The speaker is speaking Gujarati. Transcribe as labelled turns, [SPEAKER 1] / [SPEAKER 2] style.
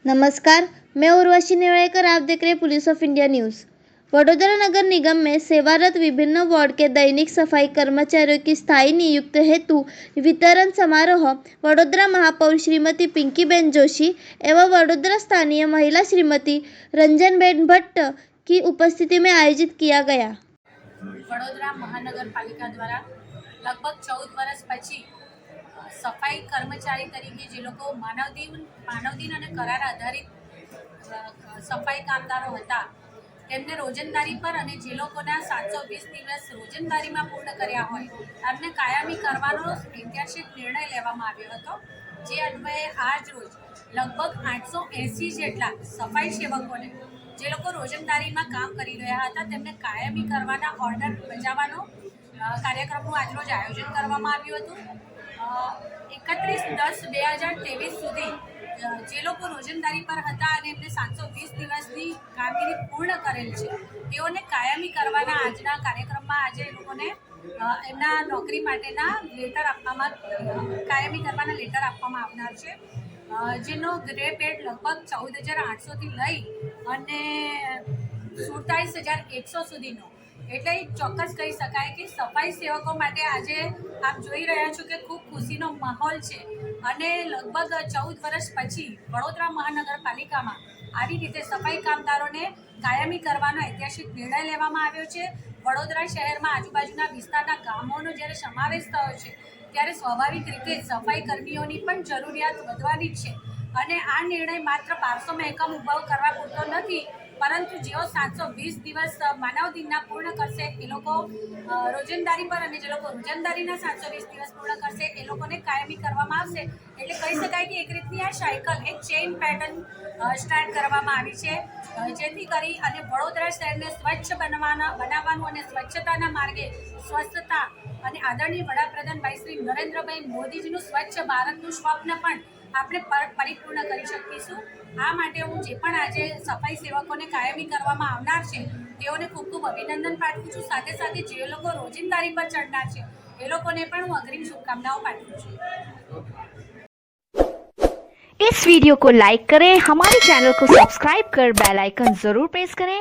[SPEAKER 1] नमस्कार, मैं उर्वशी नेवड़ेकर। आप देख रहे हैं police of India news. Vadodara नगर निगम में सेवारत विभिन्न वार्ड के दैनिक सफाई कर्मचारियों की स्थायी नियुक्ति हेतु वितरण समारोह वडोदरा महापौर श्रीमती पिंकीबेन जोशी एवं वडोदरा स्थानीय महिला श्रीमती रंजनबेन भट्ट की उपस्थिति में आयोजित किया गया।
[SPEAKER 2] वडोदरा महानगर पालिका द्वारा लगभग 14 वर्ष पछी सफाई कर्मचारी तरीके जे लोग मानवदिन અને કરાર આધારિત સફાઈ કામદારો હતા તેમને રોજંદારી પર અને જે લોકોના 720 દિવસ રોજંદારીમાં પૂર્ણ કર્યા હોય એમને કાયમી કરવાનો ઐતિહાસિક નિર્ણય લેવામાં આવ્યો હતો। જે અન્વયે આજ રોજ લગભગ 880 જેટલા સફાઈ સેવકોને જે લોકો રોજંદારીમાં કામ કરી રહ્યા હતા તેમને કાયમી કરવાના ઓર્ડર બજાવવાનો કાર્યક્રમનું આજરોજ આયોજન કરવામાં આવ્યું હતું। 31/10/2023 સુધી જે લોકો રોજંદારી પર હતા અને એમને 720 દિવસની કામગીરી પૂર્ણ કરેલ છે તેઓને કાયમી કરવાના આજના કાર્યક્રમમાં આજે એ લોકોને એમના નોકરી માટેના લેટર આપવામાં કાયમી કરવાના લેટર આપવામાં આવનાર છે। જેનો ગ્રે પેડ લગભગ 14,800થી લઈ અને 47,100 સુધીનો એટલે ચોક્કસ કહી શકાય કે સફાઈ સેવકો માટે આજે આપ જોઈ રહ્યા છો કે ખૂબ ખુશીનો માહોલ છે અને લગભગ 14 વર્ષ પછી વડોદરા મહાનગરપાલિકામાં આવી રીતે સફાઈ કામદારોને કાયમી કરવાનો ઐતિહાસિક નિર્ણય લેવામાં આવ્યો છે। વડોદરા શહેરમાં આજુબાજુના વિસ્તારના ગામોનો જ્યારે સમાવેશ થયો છે ત્યારે સ્વાભાવિક રીતે સફાઈ કર્મીઓની પણ જરૂરિયાત વધવાની જ છે અને આ નિર્ણય માત્ર 500 એકમ ઊભા કરવા પૂરતો નથી પરંતુ જેઓ 720 દિવસ માનવ દિનના પૂર્ણ કરશે એ લોકો રોજંદારી પર અને જે લોકો રોજંદારીના 720 દિવસ પૂર્ણ કરશે એ લોકોને કાયમી કરવામાં આવશે। એટલે કહી શકાય કે એક રીતની આ સાયકલ એક ચેઇન પેટર્ન સ્ટાર્ટ કરવામાં આવી છે જેથી કરી અને વડોદરા શહેરને સ્વચ્છ બનાવવાનું અને સ્વચ્છતાના માર્ગે સ્વસ્થતા અને આદરણીય વડાપ્રધાન ભાઈ શ્રી નરેન્દ્રભાઈ મોદીજીનું સ્વચ્છ ભારતનું સ્વપ્ન પણ આપણે પરિપૂર્ણ કરી શકીશું। આ માટે હું જે પણ આજે સફાઈ સેવકોને કાયમી કરવામાં આવનાર છે તેઓને ખૂબ ખૂબ અભિનંદન પાઠવું છું। સાથે સાથે જે લોકો રોજિંદારી પર ચડનાર છે એ લોકોને પણ હું અગ્રિમ शुभकामनाओं पाठवूँ છું।
[SPEAKER 3] इस वीडियो को लाइक करें, हमारे चैनल को सब्सक्राइब कर बेल आइकन जरूर प्रेस करें